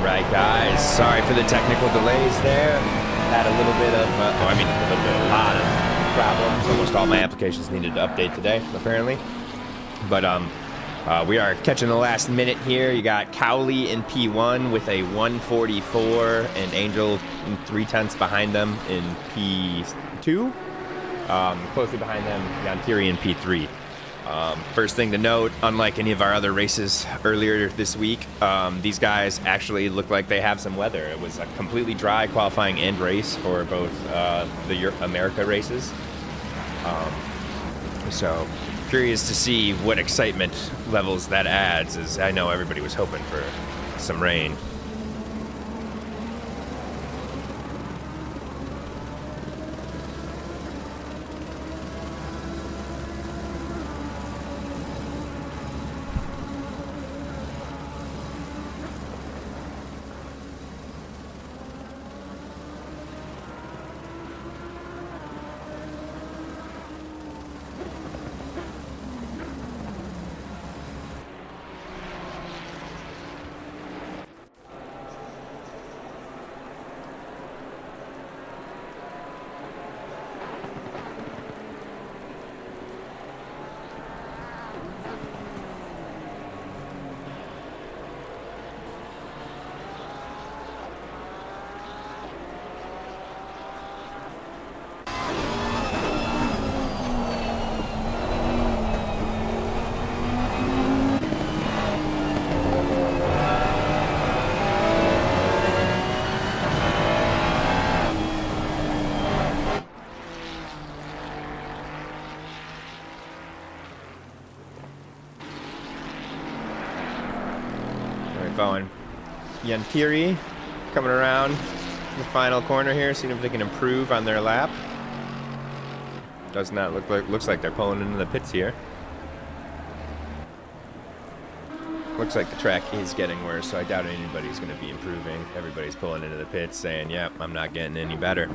right, guys. Sorry for the technical delays there. Had a little bit of, a lot of problems. Almost all my applications needed to update today, apparently. But we are catching the last minute here. You got Cowley in P1 with a 144, and Angel 3/10 behind them in P2. Closely behind them, Yantiri in P3. First thing to note, unlike any of our other races earlier this week, these guys actually look like they have some weather. It was a completely dry qualifying and race for both the America races. So curious to see what excitement levels that adds, as I know everybody was hoping for some rain. Going. Yantiri coming around the final corner here, seeing if they can improve on their lap. Does not looks like they're pulling into the pits here. Looks like the track is getting worse, so I doubt anybody's going to be improving. Everybody's pulling into the pits saying, yep, I'm not getting any better.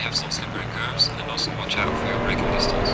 have some slippery curves, and also watch out for your braking distance.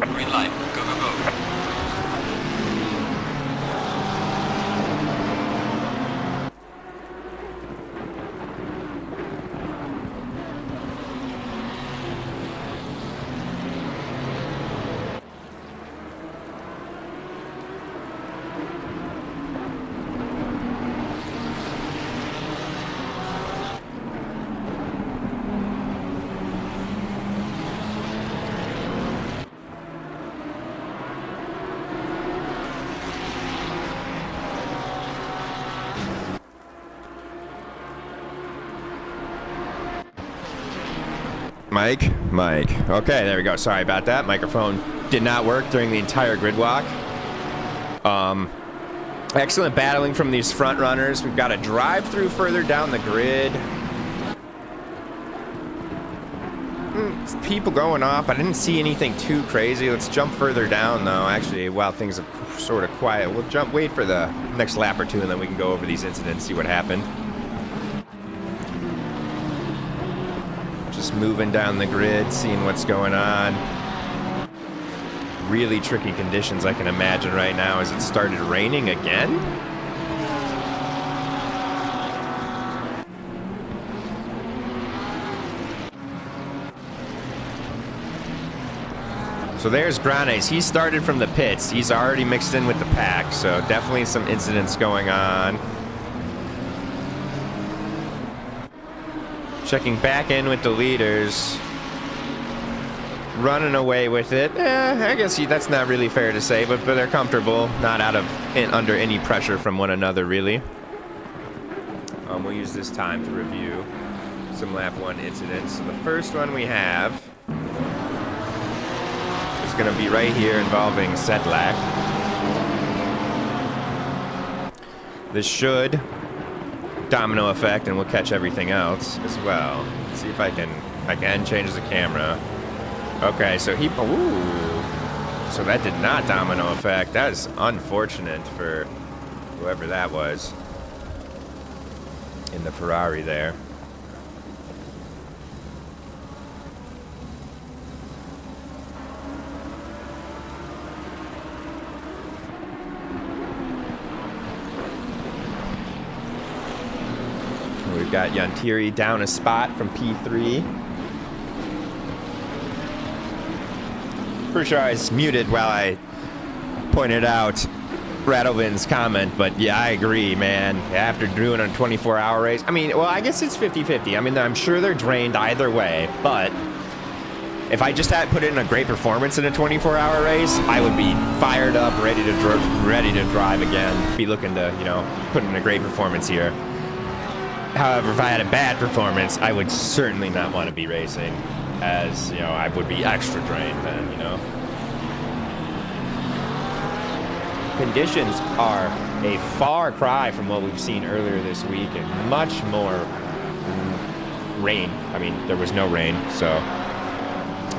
Green light. Go, go, go. Mike. Okay, there we go. Sorry about that. Microphone did not work during the entire grid walk. Excellent battling from these front runners. We've got a drive-through further down the grid. People going off. I didn't see anything too crazy. Let's jump further down, though. Actually, while things are sort of quiet, we'll wait for the next lap or two, and then we can go over these incidents, see what happened. Just moving down the grid, seeing what's going on. Really tricky conditions, I can imagine right now, as it started raining again. So there's Granes. He started from the pits. He's already mixed in with the pack, so definitely some incidents going on. Checking back in with the leaders. running away with it. I guess that's not really fair to say, but they're comfortable, not under any pressure from one another, really. We'll use this time to review some lap 1 incidents. So the first one we have is going to be right here involving Sedlak. This should domino effect, and we'll catch everything else as well. Let's see if I can change the camera. Okay, so so that did not domino effect. That is unfortunate for whoever that was in the Ferrari there. We've got Yantiri down a spot from P3. Pretty sure I was muted while I pointed out Radovin's comment, but yeah, I agree, man. After doing a 24-hour race, I mean, well, I guess it's 50-50. I mean, I'm sure they're drained either way, but if I just had put in a great performance in a 24-hour race, I would be fired up, ready to drive again, be looking to, you know, put in a great performance here. However, if I had a bad performance, I would certainly not want to be racing, as, you know, I would be extra drained then, you know. Conditions are a far cry from what we've seen earlier this week, and much more rain. I mean, there was no rain, so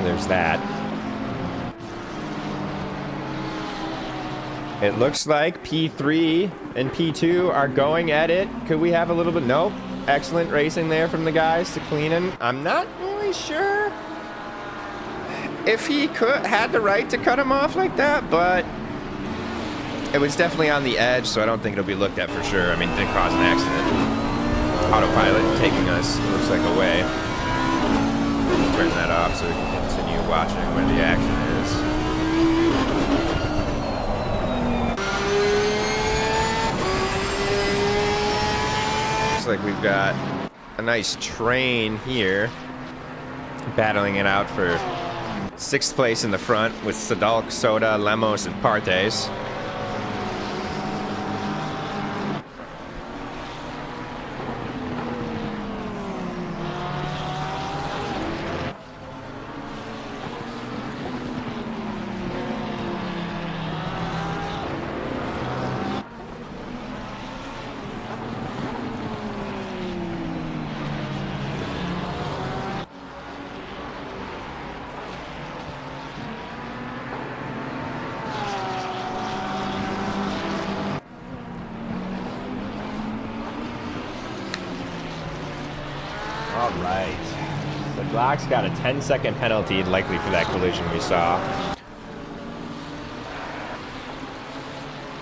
there's that. It looks like P3 and P2 are going at it. Could we have a little bit? Nope. Excellent racing there from the guys to Cleanan. I'm not really sure if he had the right to cut him off like that, but it was definitely on the edge, so I don't think it'll be looked at for sure. I mean, it didn't cause an accident. Autopilot taking us, looks like, away. Turn that off so we can continue watching where the action is. Looks like we've got a nice train here, battling it out for 6th place in the front with Sadalk, Soda, Lemos, and Partes. All right. The Glock's got a 10-second penalty, likely for that collision we saw.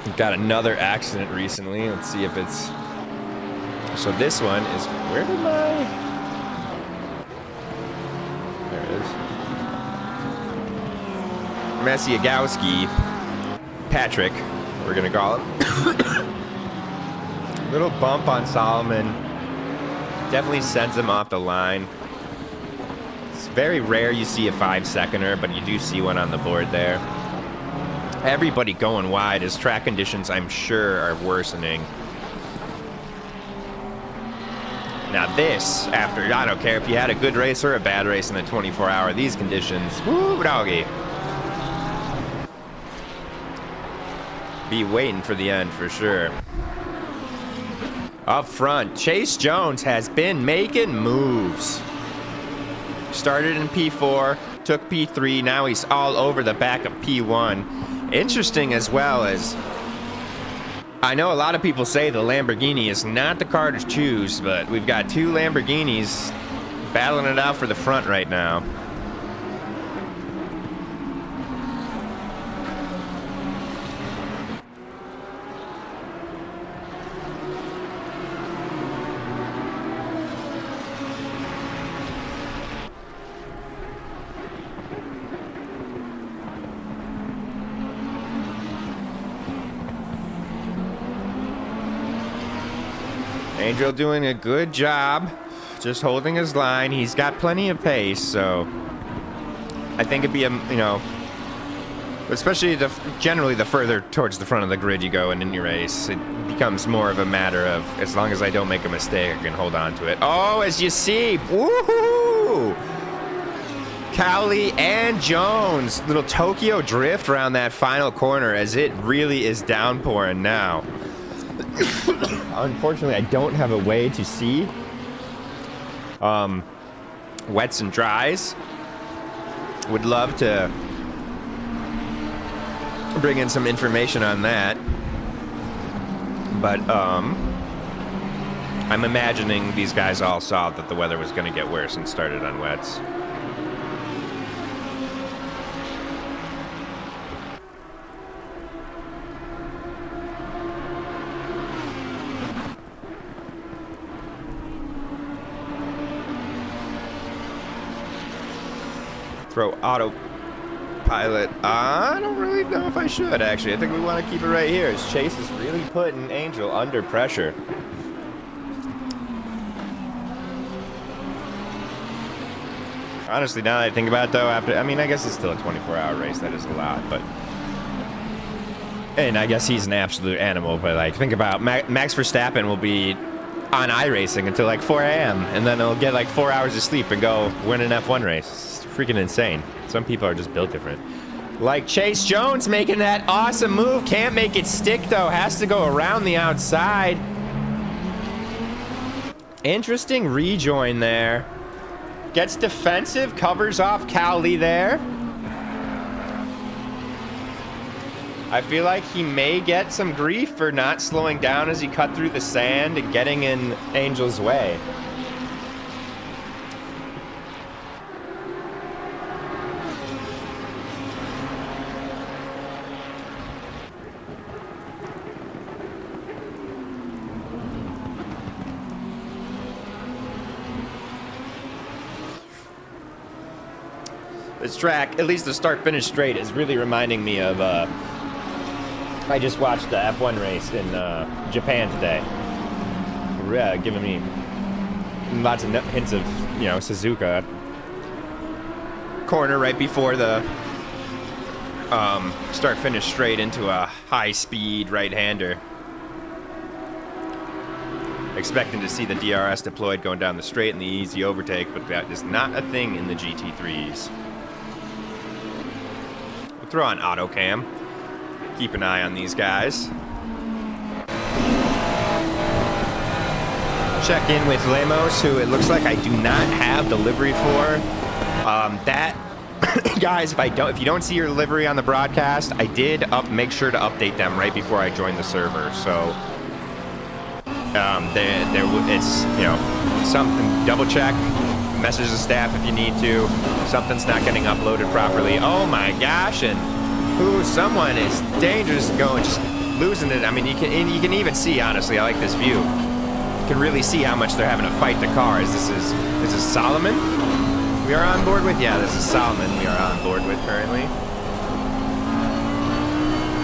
We've got another accident recently. Let's see if it's... So this one is... Where did my... There it is. Masiagowski. Patrick, we're going to call him. Little bump on Solomon. Definitely sends him off the line. It's very rare you see a 5-seconder, but you do see one on the board there. Everybody going wide as track conditions, I'm sure, are worsening. Now this, after, I don't care if you had a good race or a bad race in the 24-hour, these conditions, woo, doggy. Be waiting for the end for sure. Up front, Chase Jones has been making moves. Started in P4, took P3, now he's all over the back of P1. Interesting as well as, I know a lot of people say the Lamborghini is not the car to choose, but we've got 2 Lamborghinis battling it out for the front right now. Angel doing a good job, just holding his line. He's got plenty of pace, so I think it'd be especially generally the further towards the front of the grid you go in any race, it becomes more of a matter of as long as I don't make a mistake, I can hold on to it. Oh, as you see, woohoo! Cowley and Jones, little Tokyo drift around that final corner as it really is downpouring now. Unfortunately, I don't have a way to see wets and dries. Would love to bring in some information on that, but I'm imagining these guys all saw that the weather was going to get worse and started on wets. Throw autopilot. I don't really know if I should, actually. I think we want to keep it right here, as Chase is really putting Angel under pressure. Honestly, now that I think about it, though, I guess it's still a 24-hour race. That is a lot, but... And I guess he's an absolute animal, but, like, think about Max Verstappen will be on iRacing until, like, 4 a.m., and then he'll get, like, 4 hours of sleep and go win an F1 race. Freaking insane. Some people are just built different. Like Chase Jones making that awesome move. Can't make it stick, though. Has to go around the outside. Interesting rejoin there. Gets defensive. Covers off Cowley there. I feel like he may get some grief for not slowing down as he cut through the sand and getting in Angel's way. This track, at least the start-finish straight, is really reminding me of, I just watched the F1 race in Japan today. Giving me lots of hints of, Suzuka. Corner right before the start-finish straight into a high-speed right-hander. Expecting to see the DRS deployed going down the straight and the easy overtake, but that is not a thing in the GT3s. Throw on auto cam. Keep an eye on these guys. Check in with Lemos, who it looks like I do not have the livery for. Guys, if you don't see your livery on the broadcast, I did make sure to update them right before I joined the server. So it's something. Double check. Message the staff if you need to. Something's not getting uploaded properly. Oh my gosh! And someone is dangerous going, just losing it. I mean, you can even see, honestly. I like this view. You can really see how much they're having to fight the car. This is Solomon. We are on board with. Yeah, this is Solomon. We are on board with currently.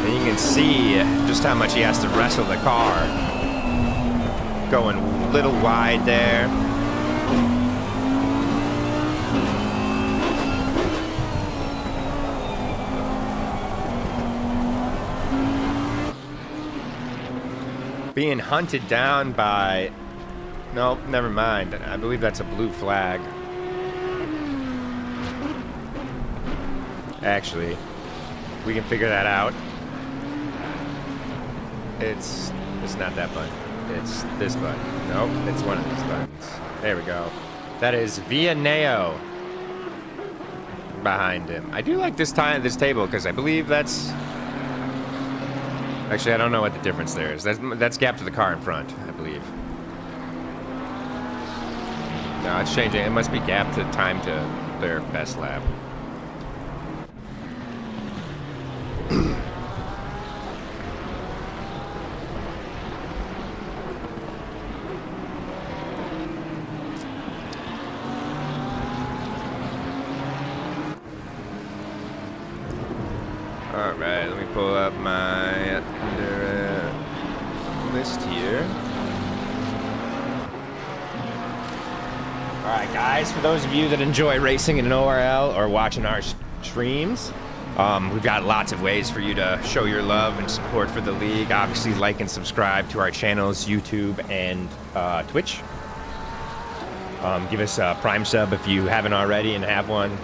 And you can see just how much he has to wrestle the car. Going a little wide there. Being hunted down by... Nope, never mind. I believe that's a blue flag. Actually, we can figure that out. It's not that button. It's this button. Nope, it's one of these buttons. There we go. That is Vianeo behind him. I do like this table because I believe that's... Actually, I don't know what the difference there is. That's gap to the car in front, I believe. No, it's changing. It must be gap to time to their best lap. Alright, let me pull up my list here. All right, guys, for those of you that enjoy racing in an ORL or watching our streams, we've got lots of ways for you to show your love and support for the league. Obviously, like and subscribe to our channels, YouTube and Twitch. Give us a Prime sub if you haven't already and have one.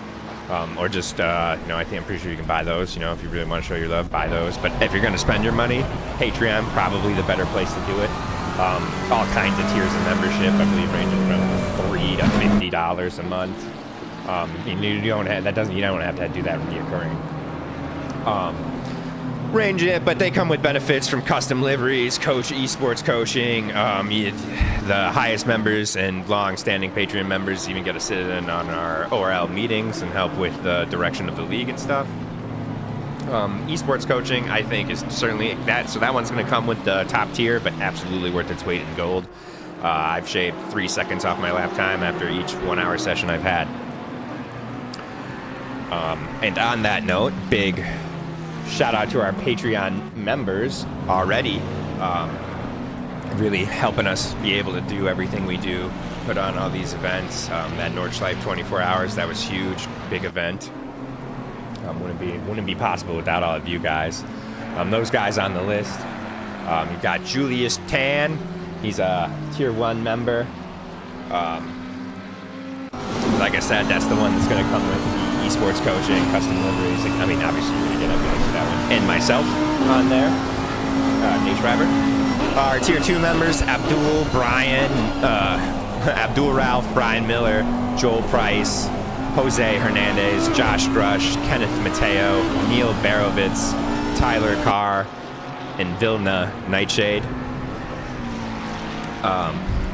Or just, I'm pretty sure you can buy those. If you really want to show your love, buy those. But if you're going to spend your money, Patreon, probably the better place to do it. All kinds of tiers of membership, I believe, ranging from $3 to $50 a month. You don't have to do that reoccurring. But they come with benefits from custom liveries, esports coaching. The highest members and long-standing Patreon members even get to sit in on our ORL meetings and help with the direction of the league and stuff. Esports coaching, I think, is certainly that. So that one's going to come with the top tier, but absolutely worth its weight in gold. I've shaved 3 seconds off my lap time after each 1-hour session I've had. And on that note, big shout out to our Patreon members already, really helping us be able to do everything we do, put on all these events. That Nordschleife 24 hours, that was huge, big event. Wouldn't be possible without all of you guys. Those guys on the list, you've got Julius Tan, he's a tier 1 member. Like I said, that's the one that's going to come with the esports coaching, custom liveries. Obviously you're going to get everything for that one. And myself on there, Nate Schreiber. Our tier 2 members, Abdul, Brian, Abdul Ralph, Brian Miller, Joel Price, Jose Hernandez, Josh Grush, Kenneth Mateo, Neil Barovitz, Tyler Carr, and Vilna Nightshade.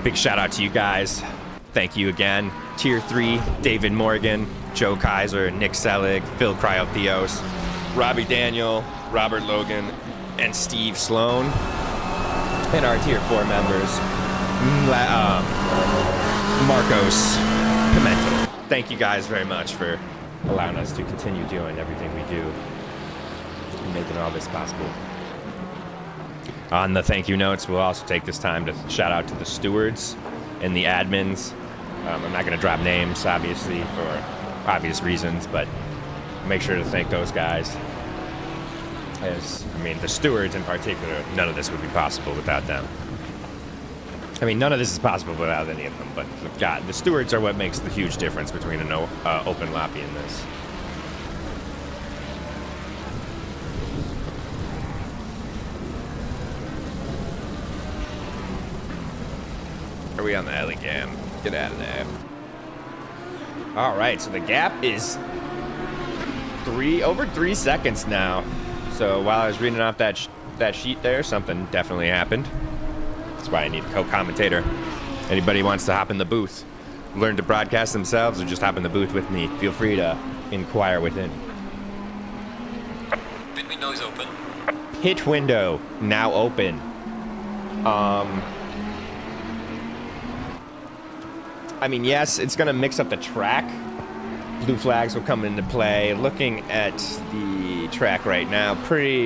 Big shout out to you guys. Thank you again. Tier 3, David Morgan, Joe Kaiser, Nick Selig, Phil Cryotheos, Robbie Daniel, Robert Logan, and Steve Sloan. And our Tier 4 members, Marcos Pimento. Thank you guys very much for allowing us to continue doing everything we do and making all this possible. On the thank you notes, we'll also take this time to shout out to the stewards and the admins. I'm not going to drop names, obviously, for obvious reasons, but make sure to thank those guys. The stewards in particular, none of this would be possible without them. None of this is possible without any of them, but God, the stewards are what makes the huge difference between an open lobby and this. Are we on the alley cam? Get out of there. All right, so the gap is over 3 seconds now. So while I was reading off that sheet there, something definitely happened. That's why I need a co-commentator. Anybody wants to hop in the booth, learn to broadcast themselves, or just hop in the booth with me, feel free to inquire within. Pit window is open. Pit window now open. Yes, it's going to mix up the track. Blue flags will come into play. Looking at the track right now,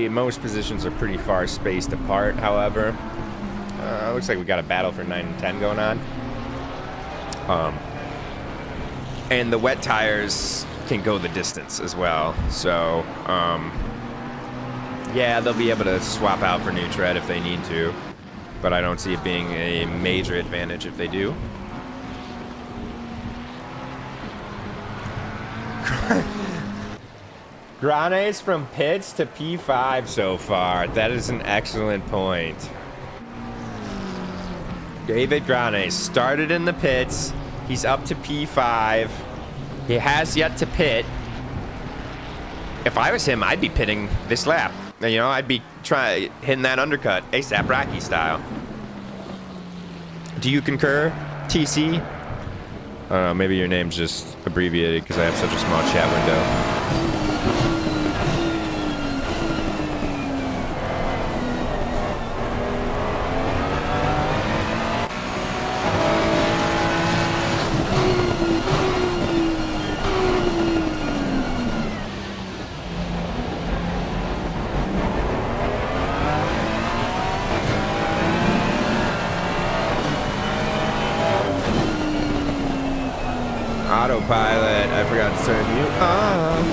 most positions are pretty far spaced apart, however. Looks like we got a battle for 9 and 10 going on. And the wet tires can go the distance as well. So, yeah, they'll be able to swap out for new tread if they need to. But I don't see it being a major advantage if they do. Granes from pits to P5 so far. That is an excellent point. David Granes started in the pits. He's up to P5. He has yet to pit. If I was him, I'd be pitting this lap. I'd be hitting that undercut, ASAP Rocky style. Do you concur, TC? I don't know, maybe your name's just abbreviated because I have such a small chat window. autopilot. I forgot to turn you off.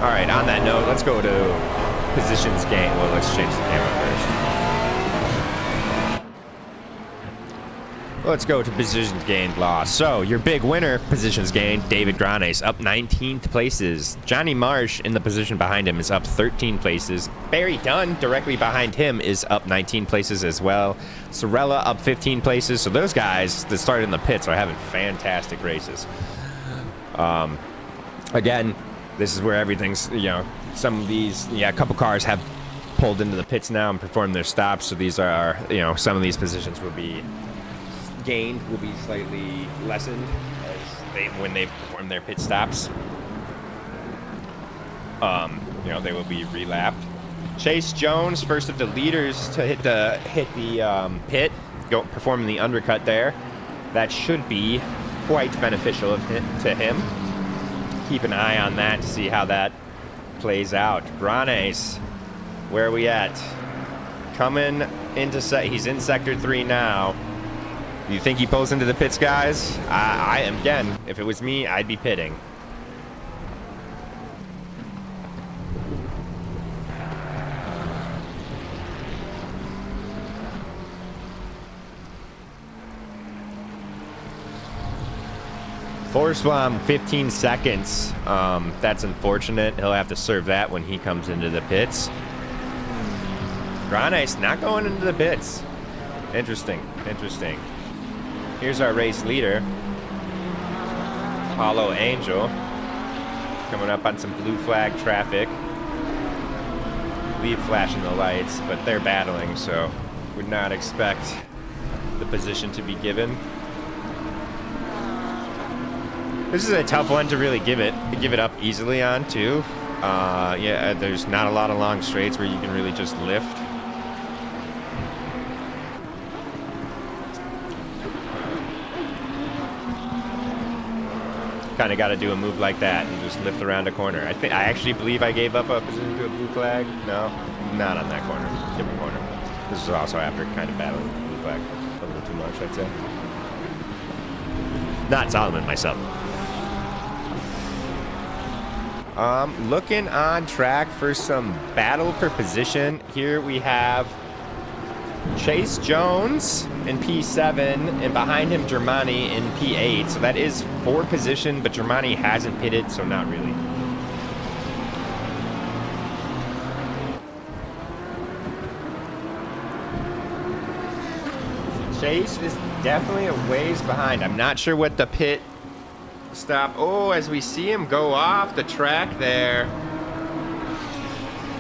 All right, on that note, let's go to positions gain. Well, let's change the camera first. Let's go to positions gained loss. So, your big winner, positions gained, David Granes, up 19th places. Johnny Marsh in the position behind him is up 13 places. Barry Dunn, directly behind him, is up 19 places as well. Sorella up 15 places. So those guys that started in the pits are having fantastic races. Again, this is where everything's, you know, some of these, a couple cars have pulled into the pits now and performed their stops. So these are, you know, some of these positions will be gained, will be slightly lessened when they perform their pit stops. You know, they will be relapped. Chase Jones, first of the leaders to hit the pit, performing the undercut there. That should be quite beneficial to him. Keep an eye on that to see how that plays out. Granes, where are we at? Coming into he's in sector 3 now. You think he pulls into the pits, guys? I am, again, if it was me, I'd be pitting. Force bomb, 15 seconds. That's unfortunate. He'll have to serve that when he comes into the pits. Granes not going into the pits. Interesting, interesting. Here's our race leader, Hollow Angel, coming up on some blue flag traffic. Leave flashing the lights, but they're battling, so would not expect the position to be given. This is a tough one to really give it up easily on too. Yeah, there's not a lot of long straights where you can really just lift. Kind of got to do a move like that and just lift around a corner. I actually believe I gave up a position to a blue flag. No, not on that corner. Different corner. This is also after kind of battling the blue flag a little too much, I'd say. Not Solomon, myself. Looking on track for some battle for position. Here we have Chase Jones in P7, and behind him Germani in P8. So that is for position, but Germani hasn't pitted, so not really. Chase is definitely a ways behind. I'm not sure what the pit stop. Oh, as we see him go off the track there.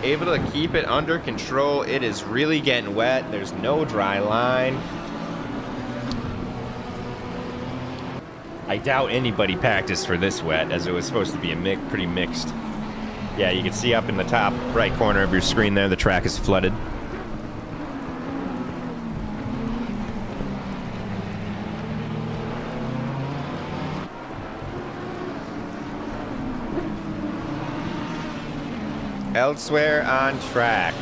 Able to keep it under control. It is really getting wet. There's no dry line. I doubt anybody practiced for this wet, as it was supposed to be pretty mixed. Yeah, you can see up in the top right corner of your screen there, the track is flooded. Elsewhere on track,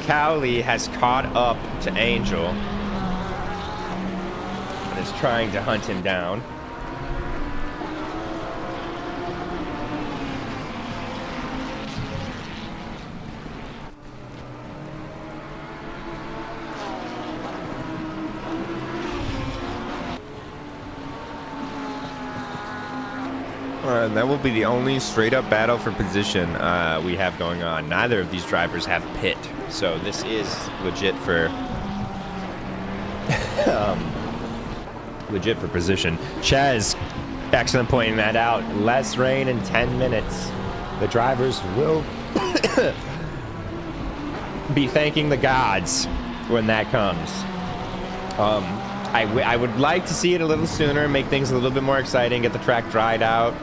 Cowley has caught up to Angel and is trying to hunt him down. And that will be the only straight-up battle for position we have going on. Neither of these drivers have pit, so this is legit for legit for position. Chez, excellent pointing that out. Less rain in 10 minutes. The drivers will be thanking the gods when that comes. I would like to see it a little sooner, make things a little bit more exciting, get the track dried out.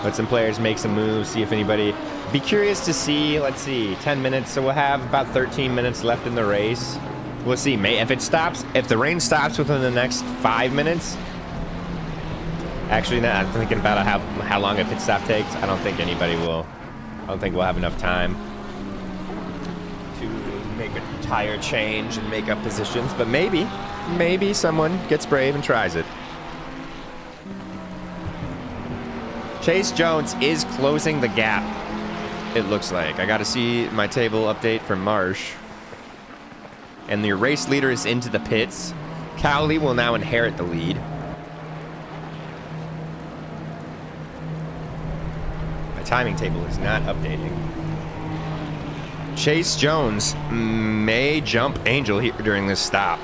Let some players make some moves, see if anybody... Be curious to see, let's see, 10 minutes, so we'll have about 13 minutes left in the race. We'll see, if it stops, if the rain stops within the next 5 minutes... Actually, I'm thinking about how long a pit stop takes. I don't think we'll have enough time to make a tire change and make up positions, but maybe someone gets brave and tries it. Chase Jones is closing the gap, it looks like. I got to see my table update for Marsh. And the race leader is into the pits. Cowley will now inherit the lead. My timing table is not updating. Chase Jones may jump Angel here during this stop.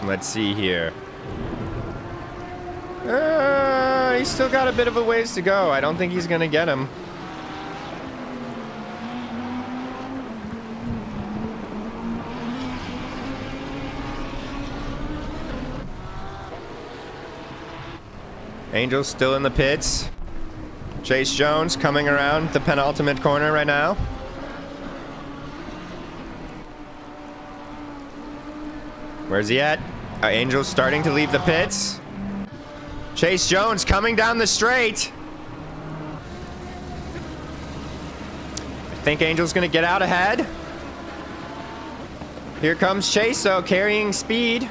Let's see here. He's still got a bit of a ways to go. I don't think he's gonna get him. Angel's still in the pits. Chase Jones coming around the penultimate corner right now. Where's he at? Angel's starting to leave the pits. Chase Jones coming down the straight. I think Angel's gonna get out ahead. Here comes Chase, though, carrying speed.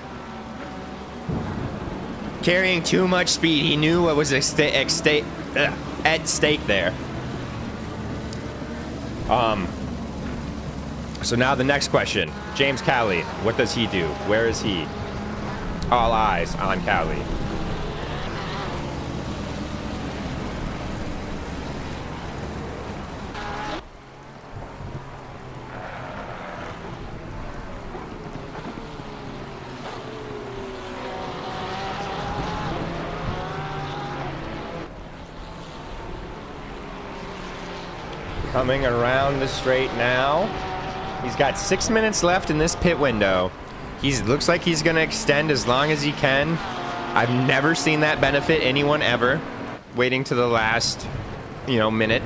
Carrying too much speed. He knew what was at stake there. So now the next question. James Cowley, what does he do? Where is he? All eyes on Cowley. Coming around the straight now. He's got 6 minutes left in this pit window. Looks like he's gonna extend as long as he can. I've never seen that benefit anyone ever. Waiting to the last, minute.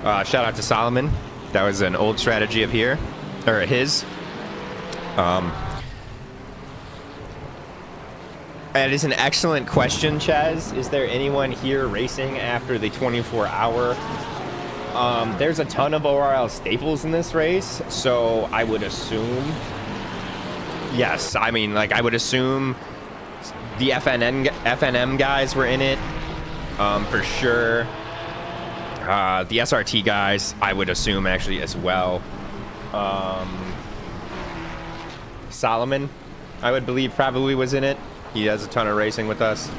Shout out to Solomon. That was an old strategy of his. That is an excellent question, Chaz. Is there anyone here racing after the 24-hour? There's a ton of ORL staples in this race, so I would assume, yes, I would assume the FNM guys were in it, for sure. The SRT guys, I would assume actually as well. Solomon, I would believe probably was in it. He has a ton of racing with us.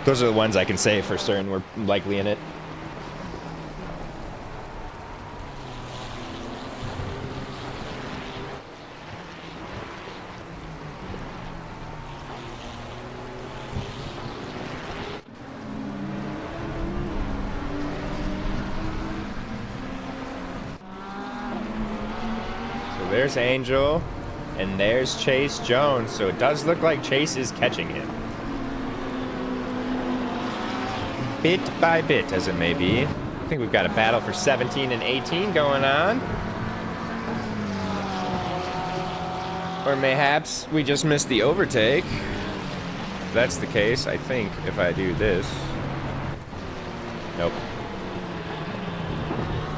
Those are the ones I can say for certain were likely in it. There's Angel, and there's Chase Jones, so it does look like Chase is catching him. Bit by bit, as it may be. I think we've got a battle for 17 and 18 going on. Or mayhaps we just missed the overtake. If that's the case, I think if I do this... Nope.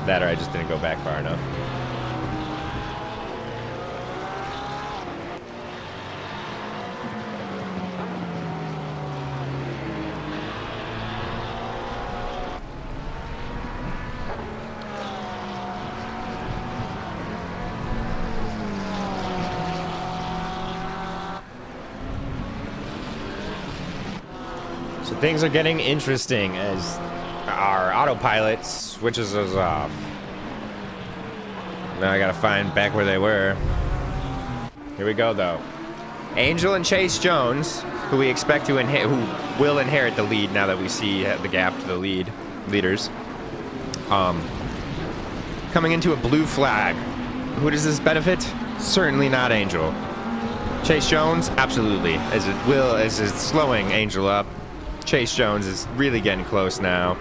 That or I just didn't go back far enough. Things are getting interesting as our autopilot switches us off. Now I gotta find back where they were. Here we go, though. Angel and Chase Jones, who we expect to who will inherit the lead now that we see the gap to the leaders. Coming into a blue flag. Who does this benefit? Certainly not Angel. Chase Jones, absolutely, as it's slowing Angel up. Chase Jones is really getting close now.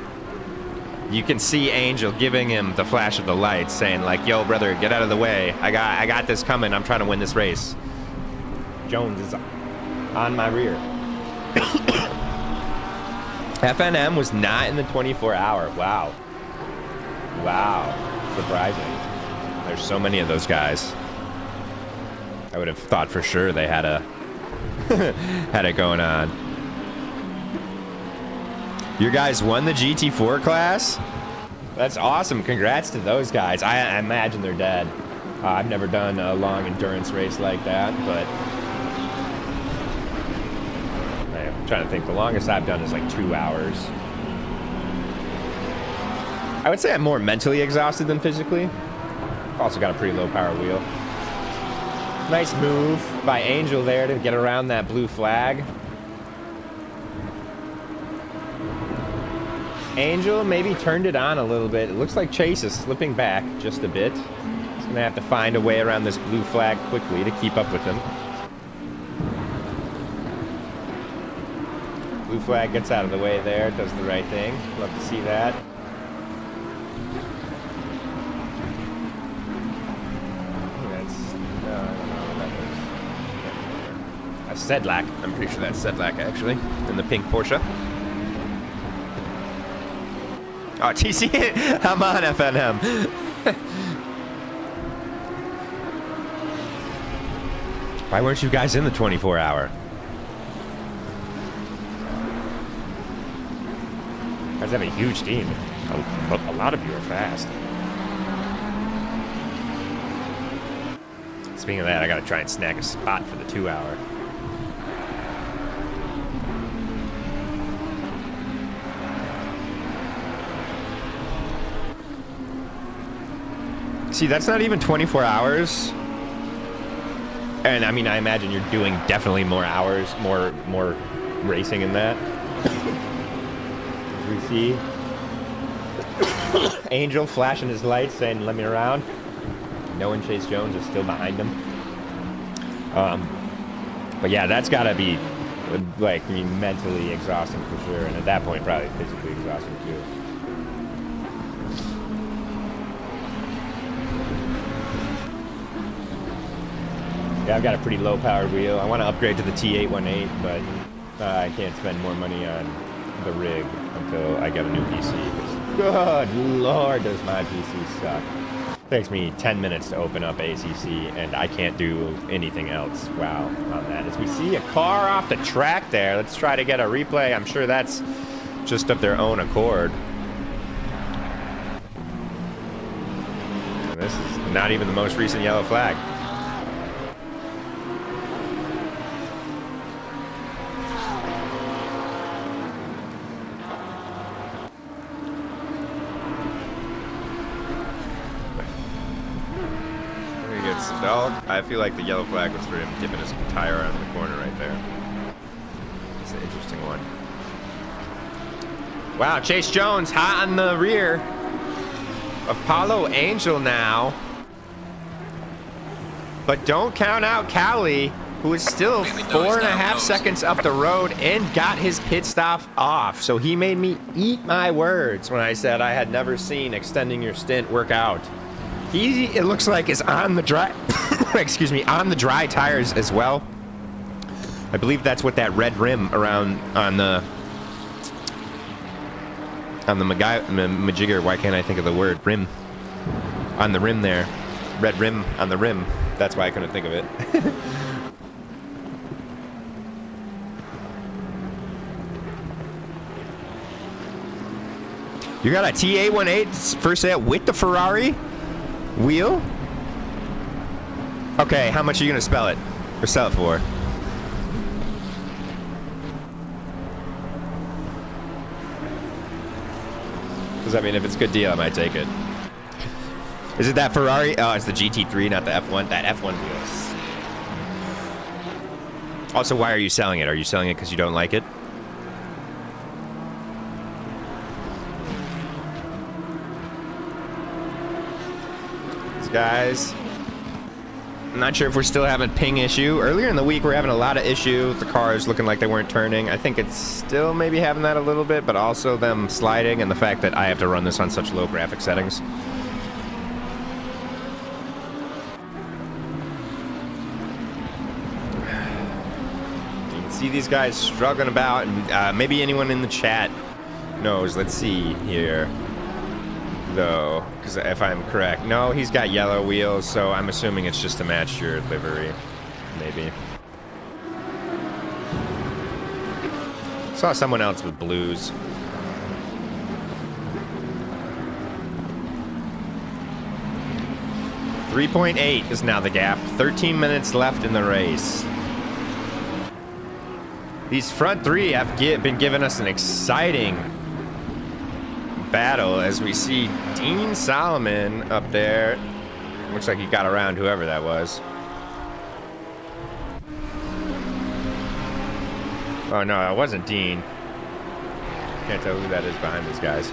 You can see Angel giving him the flash of the lights, saying like, "Yo, brother, get out of the way. I got this coming. I'm trying to win this race." Jones is on my rear. FNM was not in the 24-hour. Wow. Surprising. There's so many of those guys. I would have thought for sure they had a had it going on. You guys won the GT4 class? That's awesome. Congrats to those guys. I imagine they're dead. I've never done a long endurance race like that, but I'm trying to think. The longest I've done is like 2 hours. I would say I'm more mentally exhausted than physically. Also got a pretty low power wheel. Nice move by Angel there to get around that blue flag. Angel maybe turned it on a little bit. It looks like Chase is slipping back just a bit. He's gonna have to find a way around this blue flag quickly to keep up with him. Blue flag gets out of the way there, does the right thing. Love to see that. Sedlak. I'm pretty sure that's Sedlak, actually, in the pink Porsche. Oh, TC, I'm on FNM. Why weren't you guys in the 24-hour? You guys have a huge team. A lot of you are fast. Speaking of that, I gotta try and snag a spot for the 2-hour. See, that's not even 24 hours. And I mean, I imagine you're doing definitely more hours, more racing in that. As we see Angel flashing his lights saying, let me around. Knowing Chase Jones is still behind him. But yeah, that's gotta be like, I mean, mentally exhausting for sure. And at that point, probably physically exhausting too. Yeah, I've got a pretty low-powered wheel. I want to upgrade to the T818, but I can't spend more money on the rig until I get a new PC. Good Lord, does my PC suck. It takes me 10 minutes to open up ACC, and I can't do anything else. Wow, on that. As we see a car off the track there, let's try to get a replay. I'm sure that's just of their own accord. And this is not even the most recent yellow flag. I feel like the yellow flag was for him dipping his tire out of the corner right there. It's an interesting one. Wow, Chase Jones hot on the rear of Paulo Angel now. But don't count out Cali, who is still 4.5 seconds up the road and got his pit stop off. So he made me eat my words when I said I had never seen extending your stint work out. He, it looks like, is on the dry, excuse me, on the dry tires as well. I believe that's what that red rim around on the majigger. Why can't I think of the word rim? On the rim there, red rim on the rim. That's why I couldn't think of it. You got a TA18 first set with the Ferrari wheel? Okay, how much are you gonna spell it? Or sell it for? Because I mean, if it's a good deal, I might take it. Is it that Ferrari? Oh, it's the GT3, not the F1. That F1 wheel. Also, why are you selling it? Are you selling it because you don't like it? Guys, I'm not sure if we're still having ping issue. Earlier in the week, we're having a lot of issue with the cars looking like they weren't turning. I think it's still maybe having that a little bit, but also them sliding and the fact that I have to run this on such low graphic settings. You can see these guys struggling about, and maybe anyone in the chat knows. Let's see here. though, because if I'm correct. No, he's got yellow wheels, so I'm assuming it's just to match your livery, maybe. Saw someone else with blues. .8 is now the gap. 13 minutes left in the race. These front three have been giving us an exciting battle as we see Dean Solomon up there. Looks like he got around whoever that was. Oh no, that wasn't Dean. Can't tell who that is behind these guys.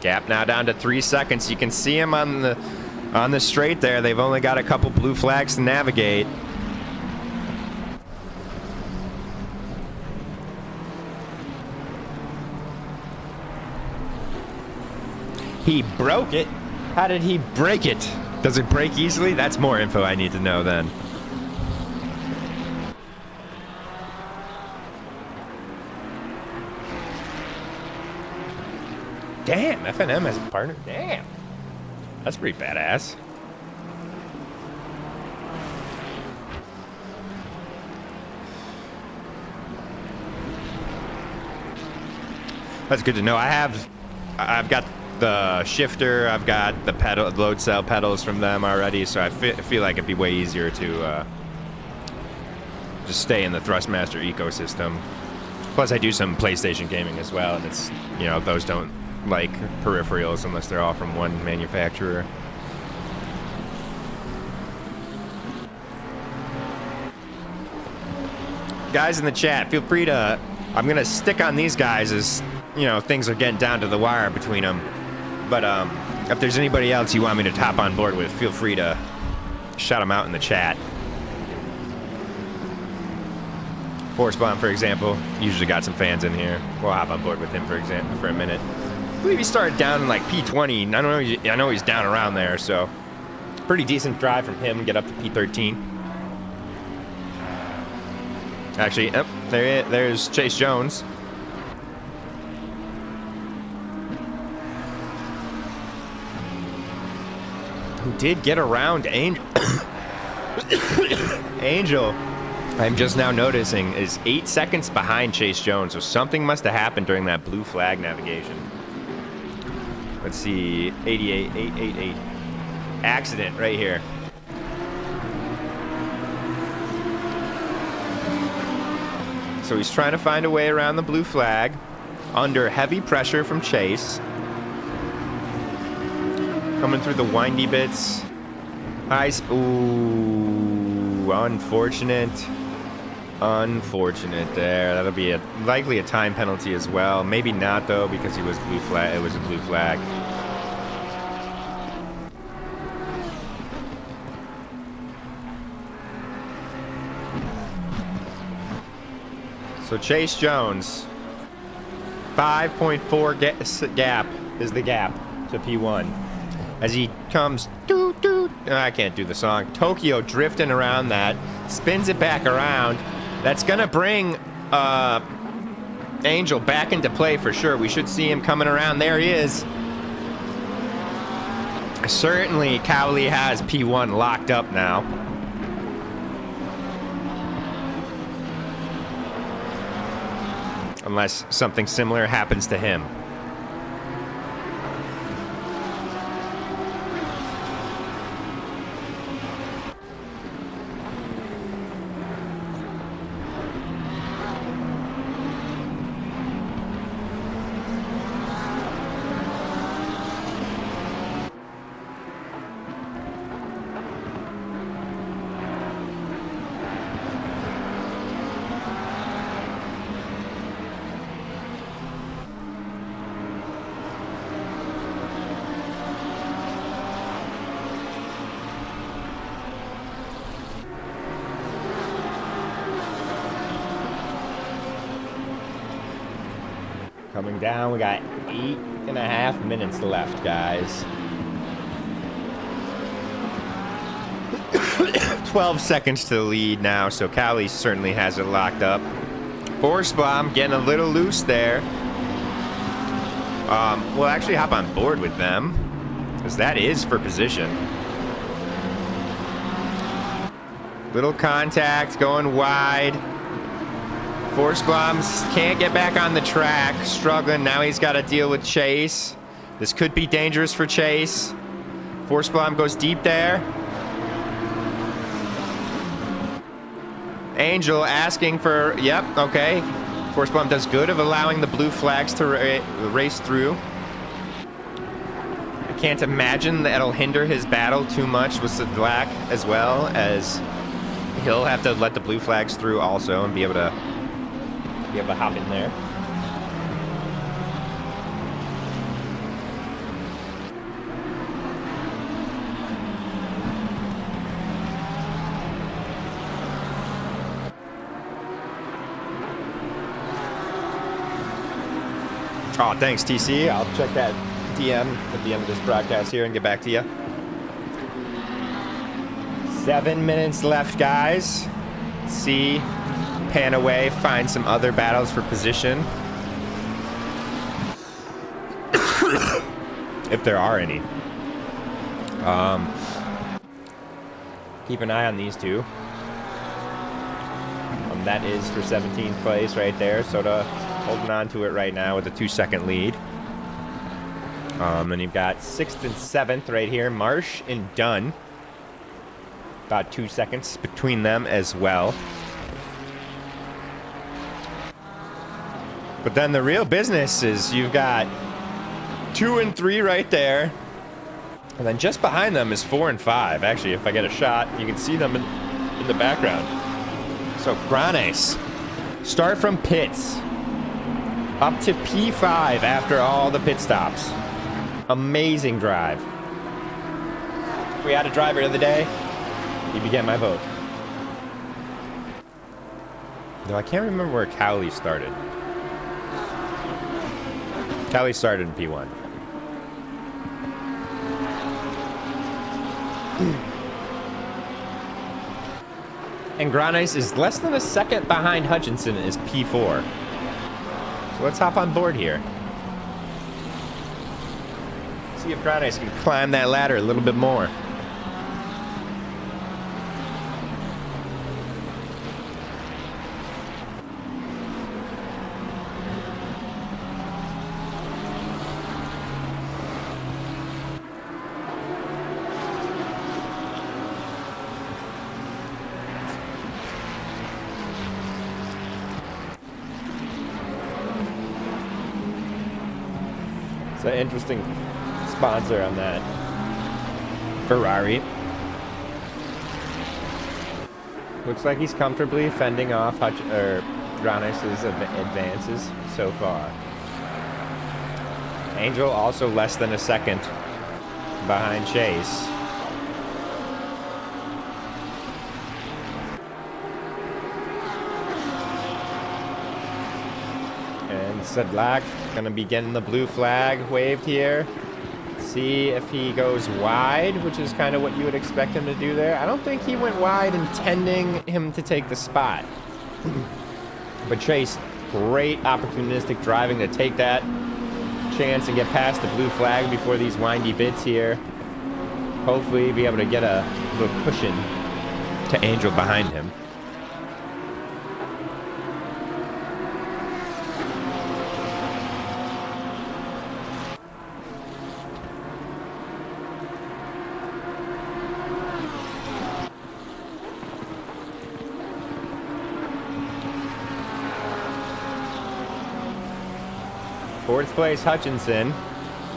Gap now down to 3 seconds. You can see him on the straight there. They've only got a couple blue flags to navigate. He broke it. How did he break it? Does it break easily? That's more info I need to know then. Damn, FNM has a partner? Damn. That's pretty badass. That's good to know. I've got the shifter, I've got the pedal, load cell pedals from them already, so I feel like it'd be way easier to just stay in the Thrustmaster ecosystem. Plus, I do some PlayStation gaming as well, and it's, you know, those don't like peripherals unless they're all from one manufacturer. Guys in the chat, feel free to, I'm gonna stick on these guys as, you know, things are getting down to the wire between them. But if there's anybody else you want me to hop on board with, feel free to shout them out in the chat. Force Bomb, for example, usually got some fans in here. We'll hop on board with him for example for a minute. I believe he started down in like P20. I know he's down around there, so pretty decent drive from him. Get up to P13. Actually, yep, there's Chase Jones. Who did get around Angel. Angel, I'm just now noticing, is 8 seconds behind Chase Jones, so something must have happened during that blue flag navigation. Let's see, 888. Accident right here. So he's trying to find a way around the blue flag under heavy pressure from Chase. Coming through the windy bits. Ooh, unfortunate. Unfortunate there. That'll be likely a time penalty as well. Maybe not though, because he was blue flag. It was a blue flag. So Chase Jones, 5.4 gap is the gap to P1. As he comes, I can't do the song. Tokyo drifting around that, spins it back around. That's gonna bring Angel back into play for sure. We should see him coming around. There he is. Certainly, Cowley has P1 locked up now. Unless something similar happens to him. Coming down, we got 8.5 minutes left, guys. 12 seconds to the lead now, so Cowley certainly has it locked up. Force Bomb getting a little loose there. We'll actually hop on board with them, because that is for position. Little contact, going wide. Forsblom's can't get back on the track, struggling. Now he's got to deal with Chase. This could be dangerous for Chase. Forsblom goes deep there. Angel asking for, yep, okay. Forsblom does good of allowing the blue flags to race through. I can't imagine that'll hinder his battle too much with the black, as well as he'll have to let the blue flags through also and be able to hop in there. Oh, thanks, TC. I'll check that DM at the end of this broadcast here and get back to you. 7 minutes left, guys. See, pan away, find some other battles for position. If there are any. Keep an eye on these two. That is for 17th place right there. Soda holding on to it right now with a 2-second lead. Then you've got 6th and 7th right here. Marsh and Dunn. About 2 seconds between them as well. But then the real business is you've got 2 and 3 right there. And then just behind them is 4 and 5. Actually, if I get a shot, you can see them in the background. So Granes, start from pits. Up to P5 after all the pit stops. Amazing drive. If we had a driver of the day, he'd be getting my vote. No, I can't remember where Cowley started. Cowley started in P1. And Granes is less than a second behind Hutchinson is P4. So let's hop on board here. See if Granes can climb that ladder a little bit more. An interesting sponsor on that. Ferrari. Looks like he's comfortably fending off Granes' advances so far. Angel also less than a second behind Chase. Sedlak gonna be getting the blue flag waved here. See if he goes wide, which is kind of what you would expect him to do there. I don't think he went wide intending him to take the spot. But Chase, great opportunistic driving to take that chance and get past the blue flag before these windy bits here. Hopefully be able to get a little cushion to Angel behind him. Fourth place Hutchinson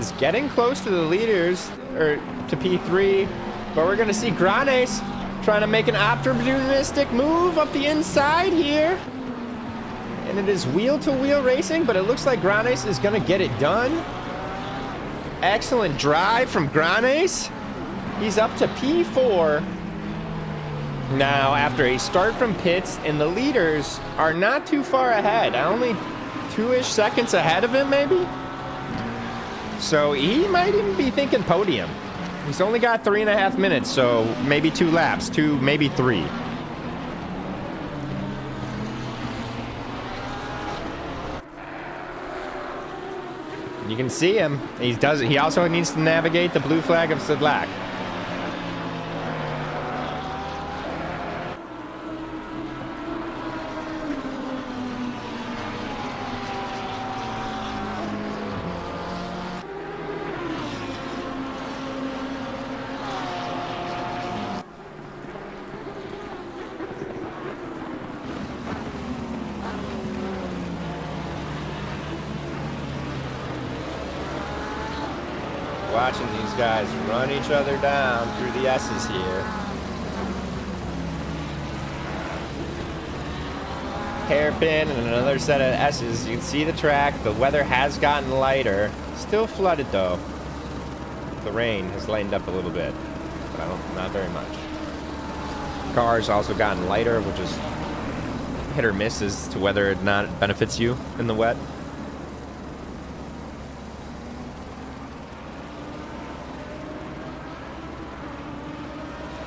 is getting close to the leaders, or to P3, but we're going to see Granes trying to make an opportunistic move up the inside here. And it is wheel-to-wheel racing, but it looks like Granes is going to get it done. Excellent drive from Granes. He's up to P4 now after a start from pits, and the leaders are not too far ahead. Only 2-ish seconds ahead of him, maybe? So he might even be thinking podium. He's only got 3.5 minutes, so maybe 2 laps, 2, maybe 3. You can see him. He also needs to navigate the blue flag of Sedlak. Watching these guys run each other down through the S's here. Hairpin and another set of S's. You can see the track. The weather has gotten lighter. Still flooded though. The rain has lightened up a little bit, but not very much. Cars also gotten lighter, which is hit or miss as to whether or not it benefits you in the wet.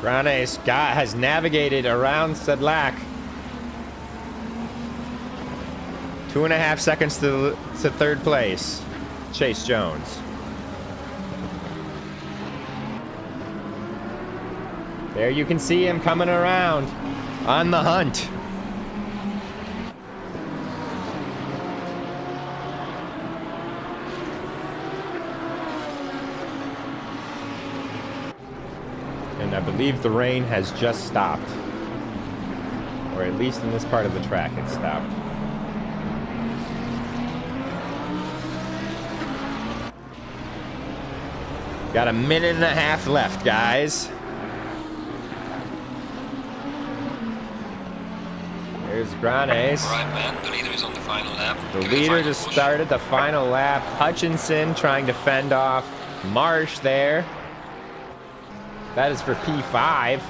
Grane Scott has navigated around Sedlak. 2.5 seconds to third place. Chase Jones. There you can see him coming around on the hunt. And I believe the rain has just stopped. Or at least in this part of the track, it's stopped. Got a minute and a half left, guys. There's Granes. All right, man. The leader is on the final lap. The Give it a leader final just push. started the final lap. Hutchinson trying to fend off Marsh there. That is for P5.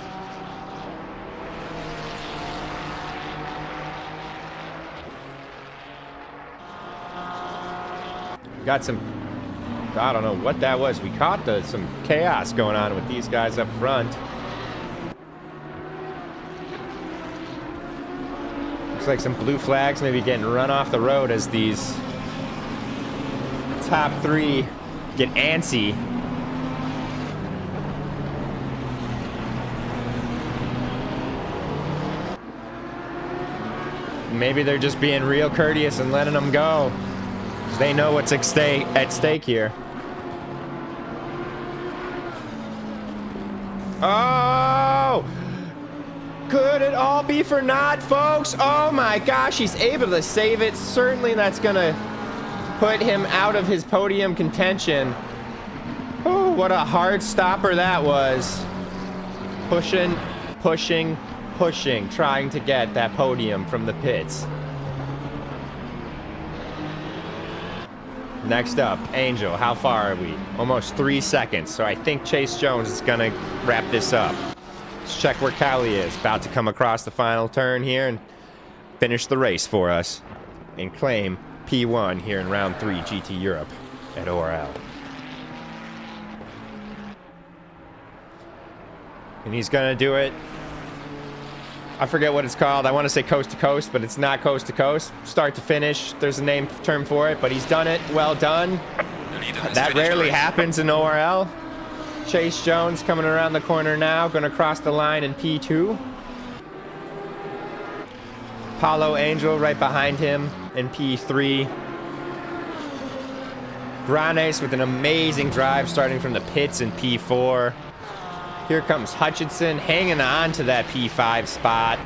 Got some, I don't know what that was. We caught some chaos going on with these guys up front. Looks like some blue flags maybe getting run off the road as these top three get antsy. Maybe they're just being real courteous and letting them go. 'Cause they know what's at stake here. Oh! Could it all be for naught, folks? Oh my gosh, he's able to save it. Certainly that's gonna put him out of his podium contention. Oh, what a hard stopper that was. Pushing, pushing, pushing, trying to get that podium from the pits. Next up, Angel. How far are we? Almost 3 seconds. So I think Chase Jones is going to wrap this up. Let's check where Cowley is. About to come across the final turn here and finish the race for us and claim P1 here in round 3 GT Europe at ORL. And he's going to do it. I forget what it's called. I want to say coast to coast, but it's not coast to coast. Start to finish. There's a name term for it, but he's done it. Well done. That rarely happens in ORL. Chase Jones coming around the corner now. Going to cross the line in P2. Paulo Angel right behind him in P3. Granes with an amazing drive starting from the pits in P4. Here comes Hutchinson hanging on to that P5 spot.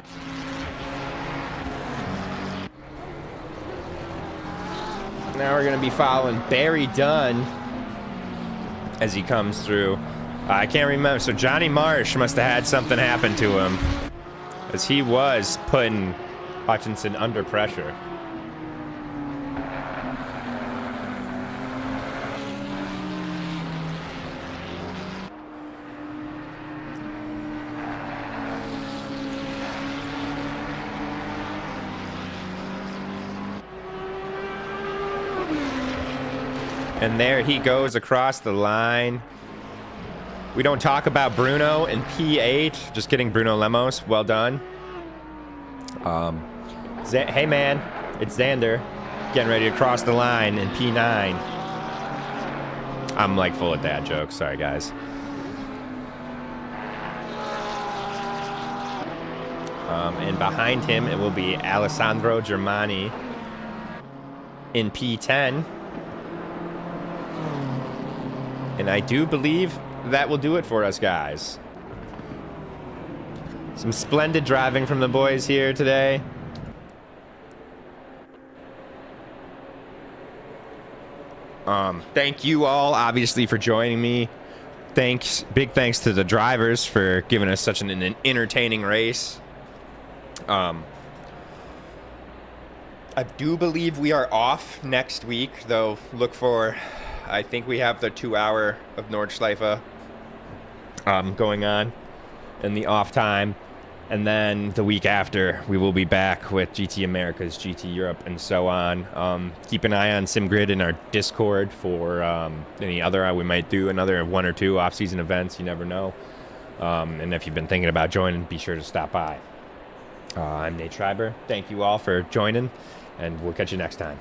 Now we're going to be following Barry Dunn as he comes through. I can't remember. So Johnny Marsh must have had something happen to him as he was putting Hutchinson under pressure. And there he goes across the line. We don't talk about Bruno in P8. Just kidding, Bruno Lemos. Well done. Hey, man. It's Xander getting ready to cross the line in P9. I'm like full of dad jokes. Sorry, guys. And behind him, it will be Alessandro Germani in P10. And I do believe that will do it for us, guys. Some splendid driving from the boys here today. Thank you all, obviously, for joining me. Big thanks to the drivers for giving us such an entertaining race. I do believe we are off next week, though. Look for, I think we have the 2 hour of Nordschleife going on in the off time. And then the week after, we will be back with GT Americas, GT Europe, and so on. Keep an eye on SimGrid in our Discord for any other. We might do another 1 or 2 off-season events. You never know. And if you've been thinking about joining, be sure to stop by. I'm Nate Schreiber. Thank you all for joining, and we'll catch you next time.